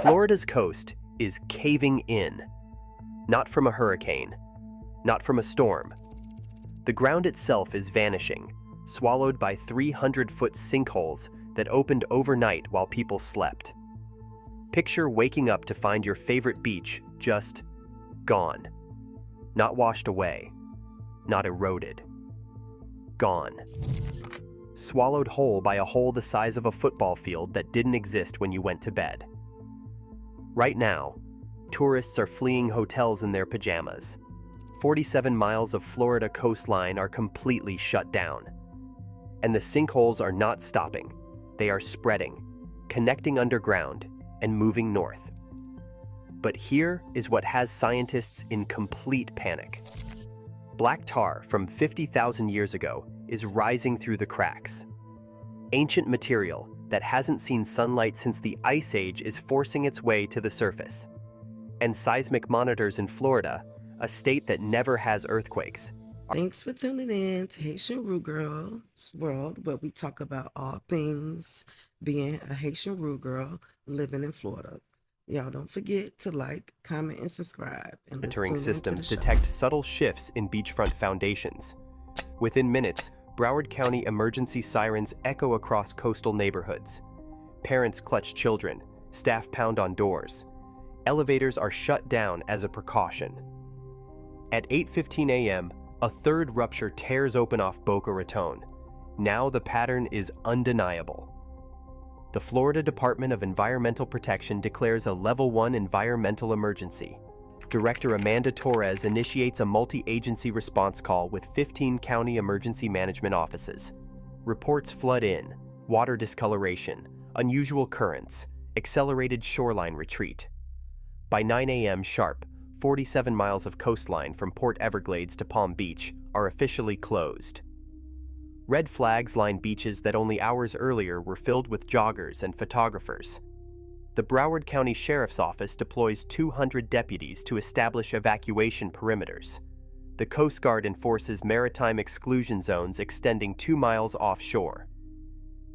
Florida's coast is caving in, not from a hurricane, not from a storm. The ground itself is vanishing, swallowed by 300-foot sinkholes that opened overnight while people slept. Picture waking up to find your favorite beach just gone. Not washed away, not eroded. Gone. Swallowed whole by a hole the size of a football field that didn't exist when you went to bed. Right now, tourists are fleeing hotels in their pajamas. 47 miles of Florida coastline are completely shut down. And the sinkholes are not stopping. They are spreading, connecting underground, and moving north. But here is what has scientists in complete panic. Black tar from 50,000 years ago is rising through the cracks. Ancient material that hasn't seen sunlight since the Ice Age is forcing its way to the surface. And seismic monitors in Florida, a state that never has earthquakes. Thanks for tuning in to Haitian Rue Girl's World, where we talk about all things being a Haitian Rue Girl living in Florida. Y'all don't forget to like, comment, and subscribe. And Monitoring systems detect subtle shifts in beachfront foundations. Within minutes, Broward County emergency sirens echo across coastal neighborhoods. Parents clutch children, staff pound on doors. Elevators are shut down as a precaution. At 8:15 a.m., a third rupture tears open off Boca Raton. Now the pattern is undeniable. The Florida Department of Environmental Protection declares a Level 1 environmental emergency. Director Amanda Torres initiates a multi-agency response call with 15 county emergency management offices. Reports flood in: water discoloration, unusual currents, accelerated shoreline retreat. By 9 a.m. sharp, 47 miles of coastline from Port Everglades to Palm Beach are officially closed. Red flags line beaches that only hours earlier were filled with joggers and photographers. The Broward County Sheriff's Office deploys 200 deputies to establish evacuation perimeters. The Coast Guard enforces maritime exclusion zones extending 2 miles offshore.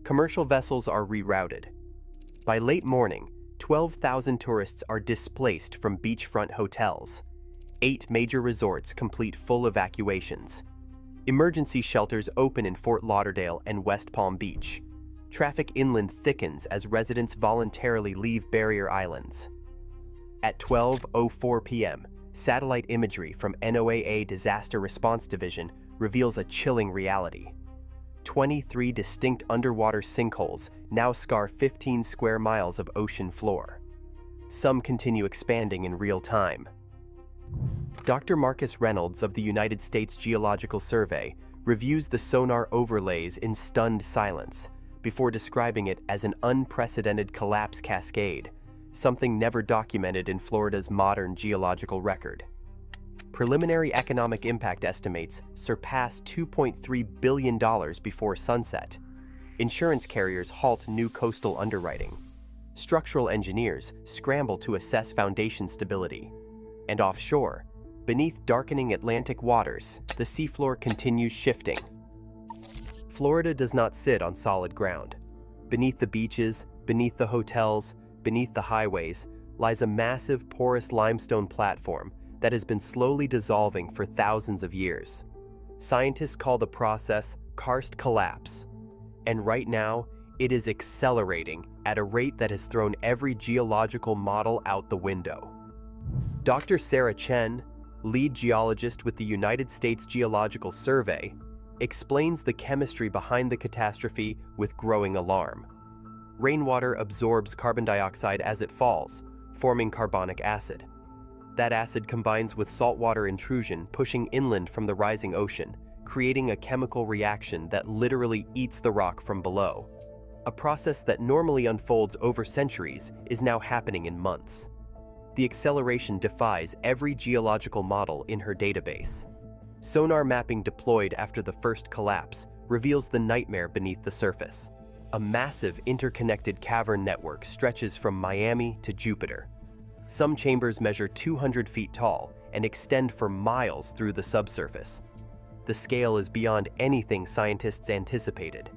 Commercial vessels are rerouted. By late morning, 12,000 tourists are displaced from beachfront hotels. 8 major resorts complete full evacuations. Emergency shelters open in Fort Lauderdale and West Palm Beach. Traffic inland thickens as residents voluntarily leave barrier islands. At 12:04 p.m., satellite imagery from NOAA Disaster Response Division reveals a chilling reality. 23 distinct underwater sinkholes now scar 15 square miles of ocean floor. Some continue expanding in real time. Dr. Marcus Reynolds of the United States Geological Survey reviews the sonar overlays in stunned silence before describing it as an unprecedented collapse cascade, something never documented in Florida's modern geological record. Preliminary economic impact estimates surpass $2.3 billion before sunset. Insurance carriers halt new coastal underwriting. Structural engineers scramble to assess foundation stability. And offshore, beneath darkening Atlantic waters, the seafloor continues shifting. Florida does not sit on solid ground. Beneath the beaches, beneath the hotels, beneath the highways, lies a massive porous limestone platform that has been slowly dissolving for thousands of years. Scientists call the process karst collapse, and right now, it is accelerating at a rate that has thrown every geological model out the window. Dr. Sarah Chen, lead geologist with the United States Geological Survey, explains the chemistry behind the catastrophe with growing alarm. Rainwater absorbs carbon dioxide as it falls, forming carbonic acid. That acid combines with saltwater intrusion pushing inland from the rising ocean, creating a chemical reaction that literally eats the rock from below. A process that normally unfolds over centuries is now happening in months. The acceleration defies every geological model in her database. Sonar mapping deployed after the first collapse reveals the nightmare beneath the surface. A massive interconnected cavern network stretches from Miami to Jupiter. Some chambers measure 200 feet tall and extend for miles through the subsurface. The scale is beyond anything scientists anticipated.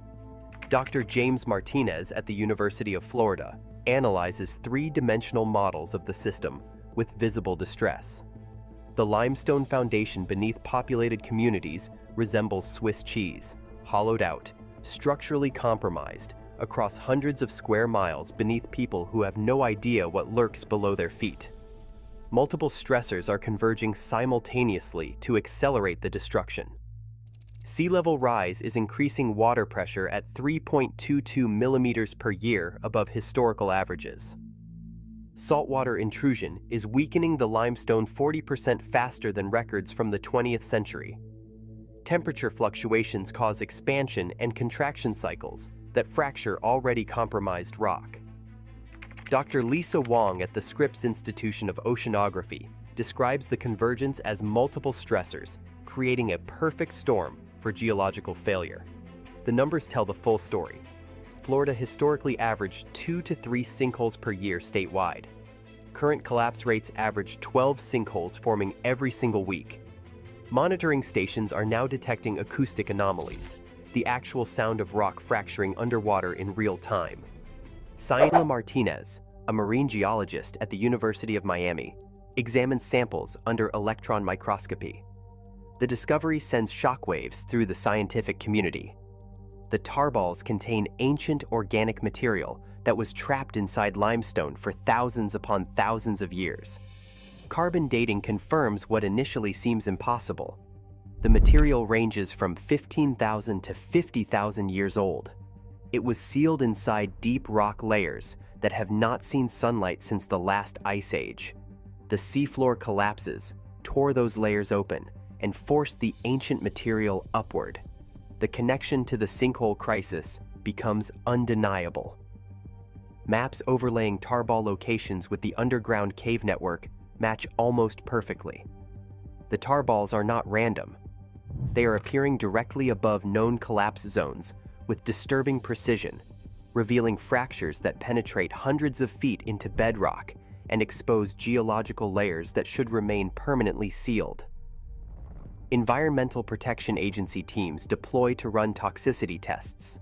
Dr. James Martinez at the University of Florida, analyzes three-dimensional models of the system with visible distress. The limestone foundation beneath populated communities resembles Swiss cheese, hollowed out, structurally compromised, across hundreds of square miles beneath people who have no idea what lurks below their feet. Multiple stressors are converging simultaneously to accelerate the destruction. Sea level rise is increasing water pressure at 3.22 millimeters per year above historical averages. Saltwater intrusion is weakening the limestone 40% faster than records from the 20th century. Temperature fluctuations cause expansion and contraction cycles that fracture already compromised rock. Dr. Lisa Wong at the Scripps Institution of Oceanography describes the convergence as multiple stressors, creating a perfect storm for geological failure. The numbers tell the full story. Florida historically averaged 2 to 3 sinkholes per year statewide. Current collapse rates average 12 sinkholes forming every single week. Monitoring stations are now detecting acoustic anomalies, the actual sound of rock fracturing underwater in real time. Saila Martinez, a marine geologist at the University of Miami, examines samples under electron microscopy. The discovery sends shockwaves through the scientific community. The tar balls contain ancient organic material that was trapped inside limestone for thousands upon thousands of years. Carbon dating confirms what initially seems impossible. The material ranges from 15,000 to 50,000 years old. It was sealed inside deep rock layers that have not seen sunlight since the last ice age. The seafloor collapses, tore those layers open, and forced the ancient material upward. The connection to the sinkhole crisis becomes undeniable. Maps overlaying tarball locations with the underground cave network match almost perfectly. The tarballs are not random. They are appearing directly above known collapse zones with disturbing precision, revealing fractures that penetrate hundreds of feet into bedrock and expose geological layers that should remain permanently sealed. Environmental Protection Agency teams deploy to run toxicity tests.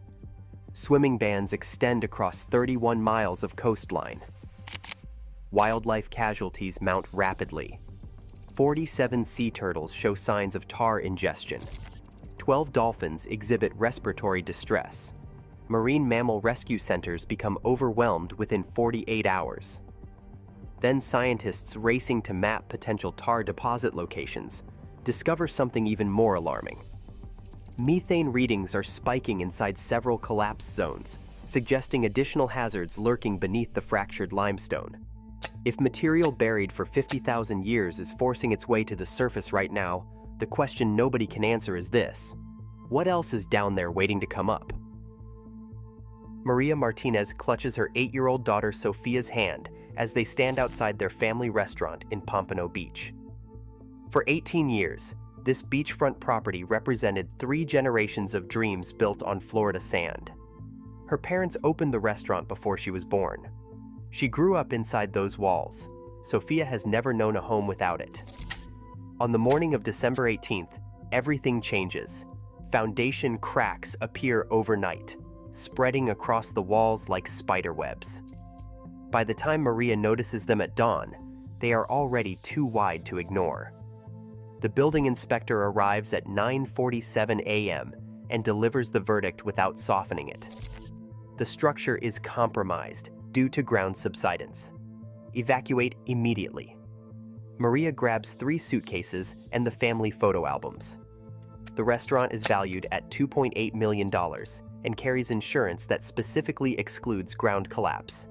Swimming bans extend across 31 miles of coastline. Wildlife casualties mount rapidly. 47 sea turtles show signs of tar ingestion. 12 dolphins exhibit respiratory distress. Marine mammal rescue centers become overwhelmed within 48 hours. Then scientists racing to map potential tar deposit locations discover something even more alarming. Methane readings are spiking inside several collapse zones, suggesting additional hazards lurking beneath the fractured limestone. If material buried for 50,000 years is forcing its way to the surface right now, the question nobody can answer is this: what else is down there waiting to come up? Maria Martinez clutches her 8-year-old daughter Sophia's hand as they stand outside their family restaurant in Pompano Beach. For 18 years, this beachfront property represented 3 generations of dreams built on Florida sand. Her parents opened the restaurant before she was born. She grew up inside those walls. Sophia has never known a home without it. On the morning of December 18th, everything changes. Foundation cracks appear overnight, spreading across the walls like spider webs. By the time Maria notices them at dawn, they are already too wide to ignore. The building inspector arrives at 9:47 a.m. and delivers the verdict without softening it. The structure is compromised due to ground subsidence. Evacuate immediately. Maria grabs 3 suitcases and the family photo albums. The restaurant is valued at $2.8 million and carries insurance that specifically excludes ground collapse.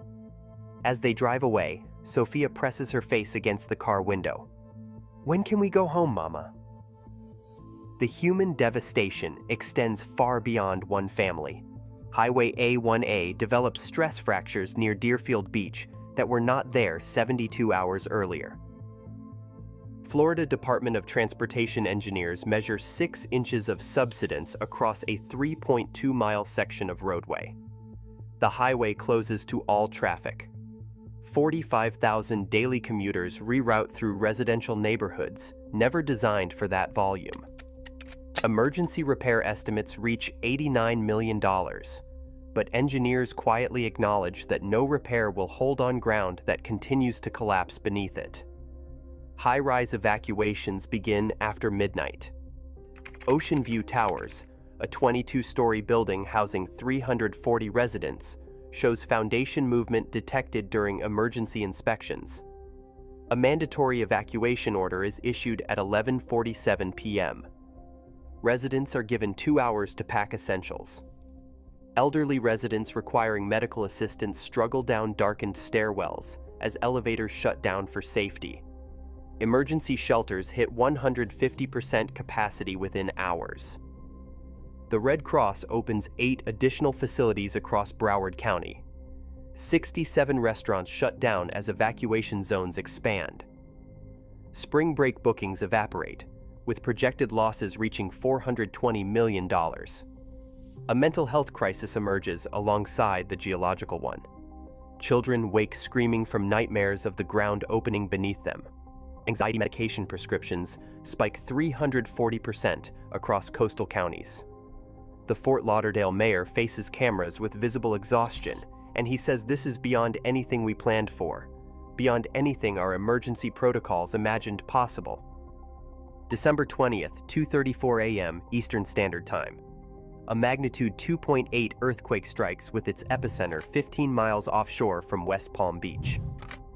As they drive away, Sophia presses her face against the car window. "When can we go home, Mama?" The human devastation extends far beyond one family. Highway A1A develops stress fractures near Deerfield Beach that were not there 72 hours earlier. Florida Department of Transportation engineers measure 6 inches of subsidence across a 3.2-mile section of roadway. The highway closes to all traffic. 45,000 daily commuters reroute through residential neighborhoods, never designed for that volume. Emergency repair estimates reach $89 million, but engineers quietly acknowledge that no repair will hold on ground that continues to collapse beneath it. High-rise evacuations begin after midnight. Ocean View Towers, a 22-story building housing 340 residents, shows foundation movement detected during emergency inspections. A mandatory evacuation order is issued at 11:47 p.m. Residents are given 2 hours to pack essentials. Elderly residents requiring medical assistance struggle down darkened stairwells as elevators shut down for safety. Emergency shelters hit 150% capacity within hours. The Red Cross opens 8 additional facilities across Broward County. 67 restaurants shut down as evacuation zones expand. Spring break bookings evaporate, with projected losses reaching $420 million. A mental health crisis emerges alongside the geological one. Children wake screaming from nightmares of the ground opening beneath them. Anxiety medication prescriptions spike 340% across coastal counties. The Fort Lauderdale mayor faces cameras with visible exhaustion, and he says this is beyond anything we planned for, beyond anything our emergency protocols imagined possible. December 20th, 2:34 a.m. Eastern Standard Time. A magnitude 2.8 earthquake strikes with its epicenter 15 miles offshore from West Palm Beach.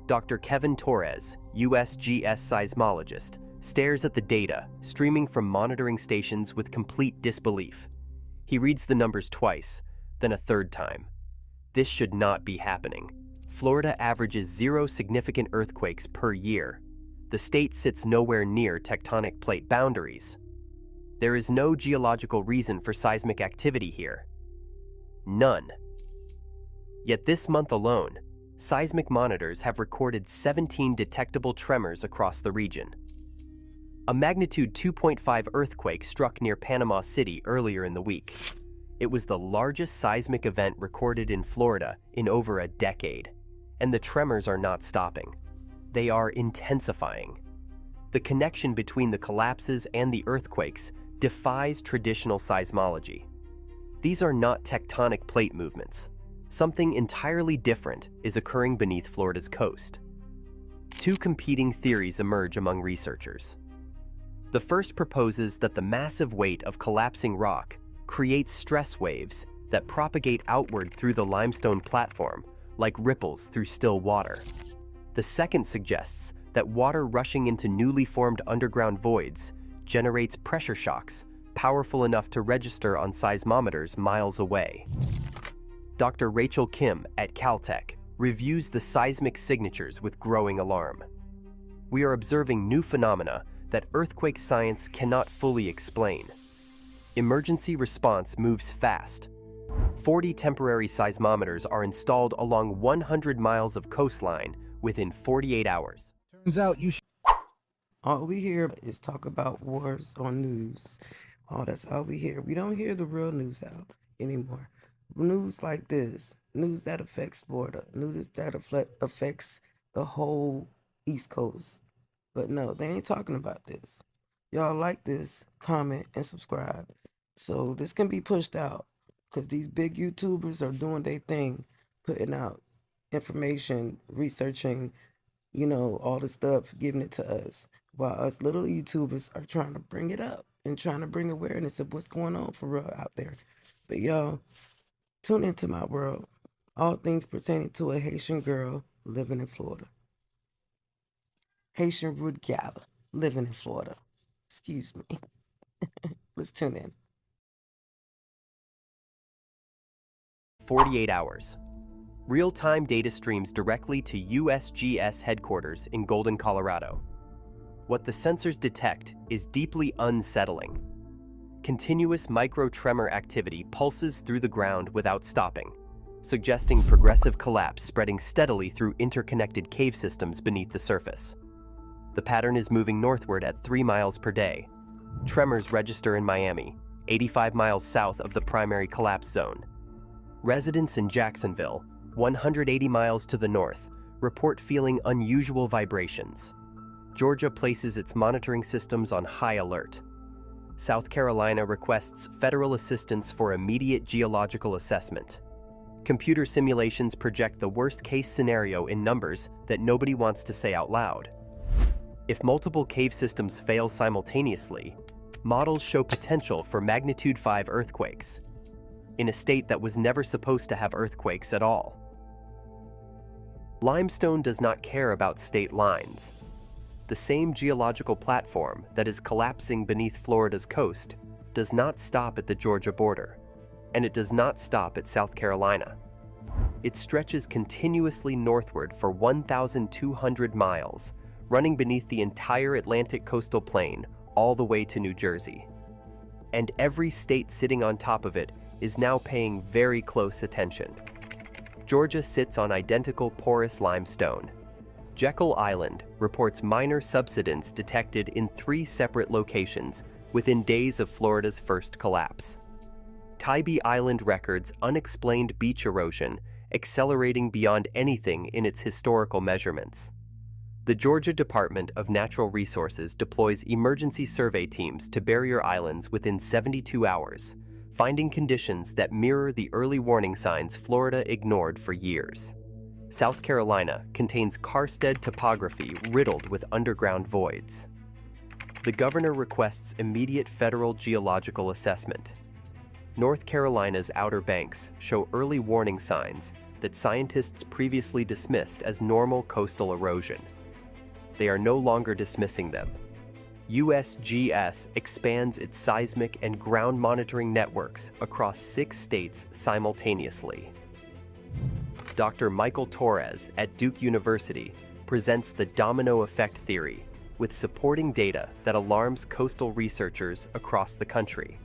Dr. Kevin Torres, USGS seismologist, stares at the data streaming from monitoring stations with complete disbelief. He reads the numbers twice, then a third time. This should not be happening. Florida averages 0 significant earthquakes per year. The state sits nowhere near tectonic plate boundaries. There is no geological reason for seismic activity here. None. Yet this month alone, seismic monitors have recorded 17 detectable tremors across the region. A magnitude 2.5 earthquake struck near Panama City earlier in the week. It was the largest seismic event recorded in Florida in over a decade, and the tremors are not stopping. They are intensifying. The connection between the collapses and the earthquakes defies traditional seismology. These are not tectonic plate movements. Something entirely different is occurring beneath Florida's coast. 2 competing theories emerge among researchers. The first proposes that the massive weight of collapsing rock creates stress waves that propagate outward through the limestone platform like ripples through still water. The second suggests that water rushing into newly formed underground voids generates pressure shocks powerful enough to register on seismometers miles away. Dr. Rachel Kim at Caltech reviews the seismic signatures with growing alarm. We are observing new phenomena that earthquake science cannot fully explain. Emergency response moves fast. 40 temporary seismometers are installed along 100 miles of coastline within 48 hours. Turns out you All we hear is talk about wars on news. Oh, that's all we hear. We don't hear the real news out anymore. News like this, news that affects Florida, news that affects the whole East Coast. But no, they ain't talking about this. Y'all like this, comment, and subscribe. So this can be pushed out because these big YouTubers are doing their thing, putting out information, researching, all the stuff, giving it to us. While us little YouTubers are trying to bring it up and trying to bring awareness of what's going on for real out there. But y'all, tune into my world. All things pertaining to a Haitian girl living in Florida. Haitian root gal living in Florida. Excuse me. Let's tune in. 48 hours. Real-time data streams directly to USGS headquarters in Golden, Colorado. What the sensors detect is deeply unsettling. Continuous micro-tremor activity pulses through the ground without stopping, suggesting progressive collapse spreading steadily through interconnected cave systems beneath the surface. The pattern is moving northward at 3 miles per day. Tremors register in Miami, 85 miles south of the primary collapse zone. Residents in Jacksonville, 180 miles to the north, report feeling unusual vibrations. Georgia places its monitoring systems on high alert. South Carolina requests federal assistance for immediate geological assessment. Computer simulations project the worst-case scenario in numbers that nobody wants to say out loud. If multiple cave systems fail simultaneously, models show potential for magnitude 5 earthquakes, in a state that was never supposed to have earthquakes at all. Limestone does not care about state lines. The same geological platform that is collapsing beneath Florida's coast does not stop at the Georgia border, and it does not stop at South Carolina. It stretches continuously northward for 1,200 miles, running beneath the entire Atlantic coastal plain all the way to New Jersey. And every state sitting on top of it is now paying very close attention. Georgia sits on identical porous limestone. Jekyll Island reports minor subsidence detected in 3 separate locations within days of Florida's first collapse. Tybee Island records unexplained beach erosion accelerating beyond anything in its historical measurements. The Georgia Department of Natural Resources deploys emergency survey teams to barrier islands within 72 hours, finding conditions that mirror the early warning signs Florida ignored for years. South Carolina contains karst topography riddled with underground voids. The governor requests immediate federal geological assessment. North Carolina's Outer Banks show early warning signs that scientists previously dismissed as normal coastal erosion. They are no longer dismissing them. USGS expands its seismic and ground monitoring networks across 6 states simultaneously. Dr. Michael Torres at Duke University presents the domino effect theory with supporting data that alarms coastal researchers across the country.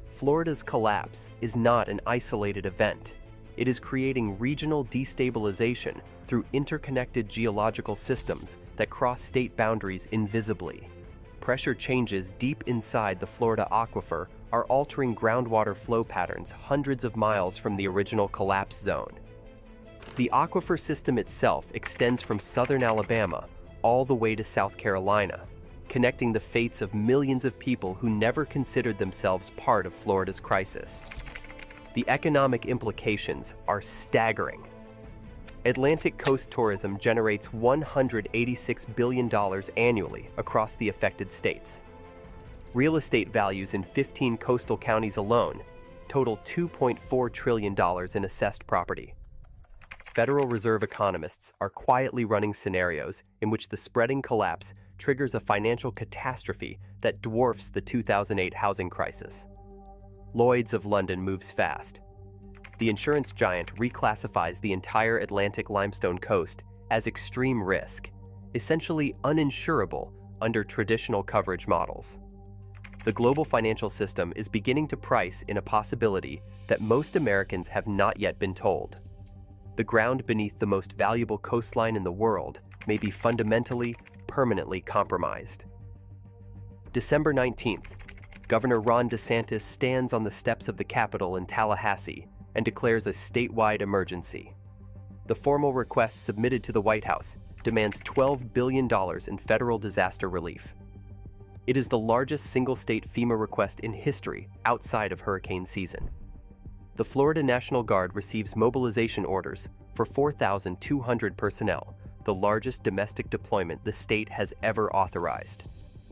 Florida's collapse is not an isolated event. It is creating regional destabilization through interconnected geological systems that cross state boundaries invisibly. Pressure changes deep inside the Florida aquifer are altering groundwater flow patterns hundreds of miles from the original collapse zone. The aquifer system itself extends from southern Alabama all the way to South Carolina, connecting the fates of millions of people who never considered themselves part of Florida's crisis. The economic implications are staggering. Atlantic coast tourism generates $186 billion annually across the affected states. Real estate values in 15 coastal counties alone total $2.4 trillion in assessed property. Federal Reserve economists are quietly running scenarios in which the spreading collapse triggers a financial catastrophe that dwarfs the 2008 housing crisis. Lloyd's of London moves fast. The insurance giant reclassifies the entire Atlantic limestone coast as extreme risk, essentially uninsurable under traditional coverage models. The global financial system is beginning to price in a possibility that most Americans have not yet been told. The ground beneath the most valuable coastline in the world may be fundamentally, permanently compromised. December 19th, Governor Ron DeSantis stands on the steps of the Capitol in Tallahassee and declares a statewide emergency. The formal request submitted to the White House demands $12 billion in federal disaster relief. It is the largest single-state FEMA request in history outside of hurricane season. The Florida National Guard receives mobilization orders for 4,200 personnel, the largest domestic deployment the state has ever authorized.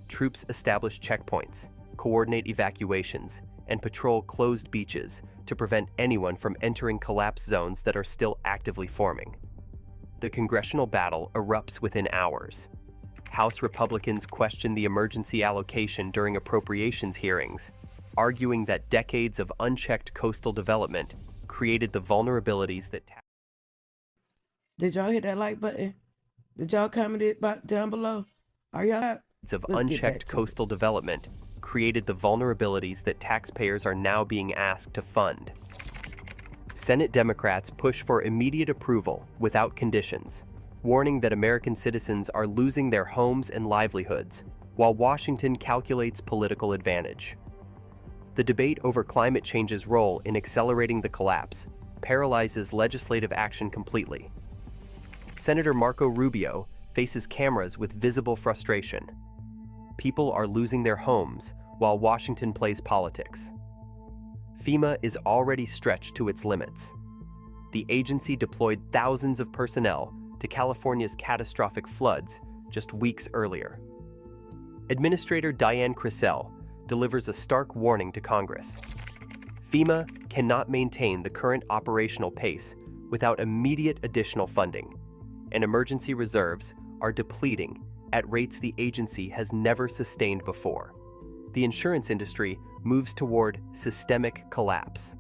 Troops establish checkpoints, coordinate evacuations, and patrol closed beaches to prevent anyone from entering collapse zones that are still actively forming. The congressional battle erupts within hours. House Republicans question the emergency allocation during appropriations hearings, arguing that decades of unchecked coastal development created the vulnerabilities that... Did y'all hit that like button? Did y'all comment it down below? Are y'all... of unchecked coastal development created the vulnerabilities that taxpayers are now being asked to fund. Senate Democrats push for immediate approval without conditions, warning that American citizens are losing their homes and livelihoods, while Washington calculates political advantage. The debate over climate change's role in accelerating the collapse paralyzes legislative action completely. Senator Marco Rubio faces cameras with visible frustration. People are losing their homes while Washington plays politics. FEMA is already stretched to its limits. the agency deployed thousands of personnel to California's catastrophic floods just weeks earlier. Administrator Diane Crisell delivers a stark warning to Congress. FEMA cannot maintain the current operational pace without immediate additional funding, and emergency reserves are depleting at rates the agency has never sustained before. The insurance industry moves toward systemic collapse.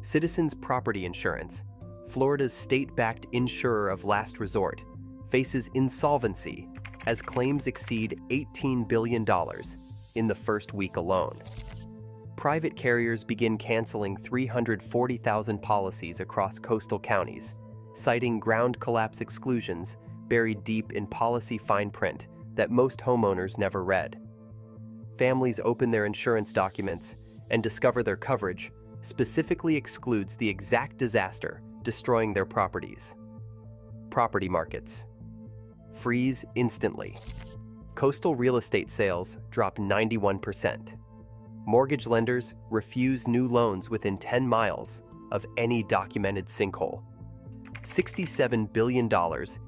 Citizens Property Insurance, Florida's state-backed insurer of last resort, faces insolvency as claims exceed $18 billion in the first week alone. Private carriers begin canceling 340,000 policies across coastal counties, citing ground collapse exclusions buried deep in policy fine print that most homeowners never read. Families open their insurance documents and discover their coverage specifically excludes the exact disaster destroying their properties. Property markets freeze instantly. Coastal real estate sales drop 91%. Mortgage lenders refuse new loans within 10 miles of any documented sinkhole. $67 billion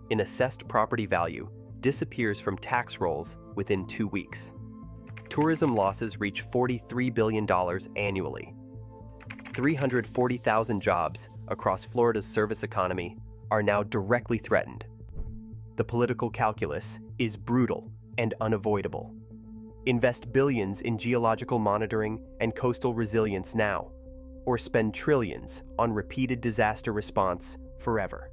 in assessed property value disappears from tax rolls within 2 weeks. Tourism losses reach $43 billion annually. 340,000 jobs across Florida's service economy are now directly threatened. The political calculus is brutal and unavoidable. Invest billions in geological monitoring and coastal resilience now, or spend trillions on repeated disaster response forever.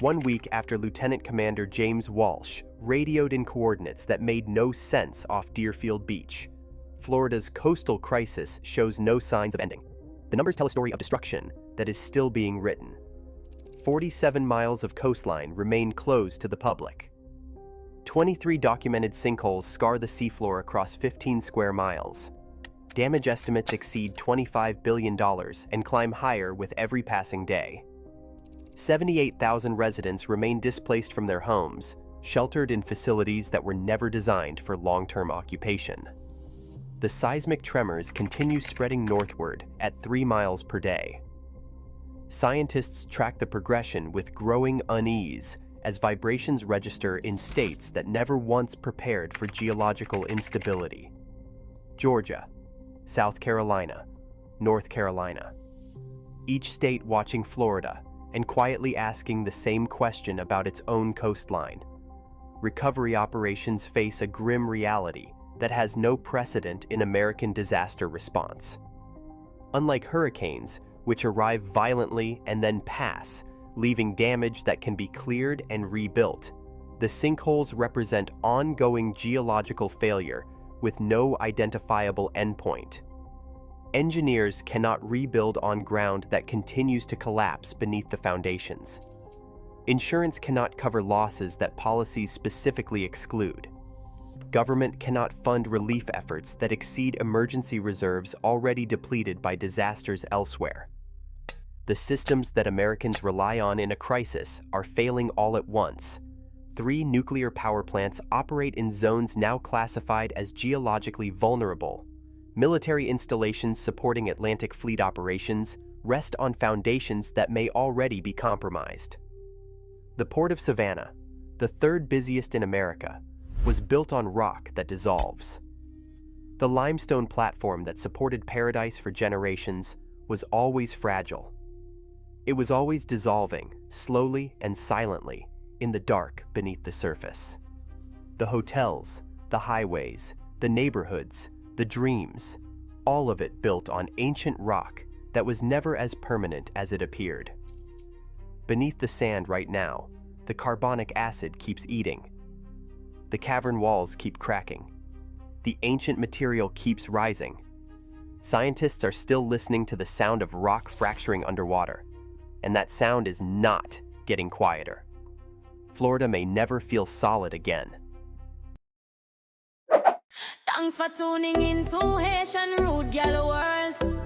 1 week after Lieutenant Commander James Walsh radioed in coordinates that made no sense off Deerfield Beach, Florida's coastal crisis shows no signs of ending. The numbers tell a story of destruction that is still being written. 47 miles of coastline remain closed to the public. 23 documented sinkholes scar the seafloor across 15 square miles. Damage estimates exceed $25 billion and climb higher with every passing day. 78,000 residents remain displaced from their homes, sheltered in facilities that were never designed for long-term occupation. The seismic tremors continue spreading northward at 3 miles per day. Scientists track the progression with growing unease as vibrations register in states that never once prepared for geological instability. Georgia, South Carolina, North Carolina. Each state watching Florida and quietly asking the same question about its own coastline. Recovery operations face a grim reality that has no precedent in American disaster response. Unlike hurricanes, which arrive violently and then pass, leaving damage that can be cleared and rebuilt, the sinkholes represent ongoing geological failure with no identifiable endpoint. Engineers cannot rebuild on ground that continues to collapse beneath the foundations. Insurance cannot cover losses that policies specifically exclude. Government cannot fund relief efforts that exceed emergency reserves already depleted by disasters elsewhere. The systems that Americans rely on in a crisis are failing all at once. 3 nuclear power plants operate in zones now classified as geologically vulnerable. Military installations supporting Atlantic Fleet operations rest on foundations that may already be compromised. The Port of Savannah, the 3rd busiest in America, was built on rock that dissolves. The limestone platform that supported paradise for generations was always fragile. It was always dissolving, slowly and silently, in the dark beneath the surface. The hotels, the highways, the neighborhoods, the dreams, all of it built on ancient rock that was never as permanent as it appeared. Beneath the sand right now, the carbonic acid keeps eating. The cavern walls keep cracking. The ancient material keeps rising. Scientists are still listening to the sound of rock fracturing underwater, and that sound is not getting quieter. Florida may never feel solid again. Thanks for tuning in to Haitian Rude Gal World.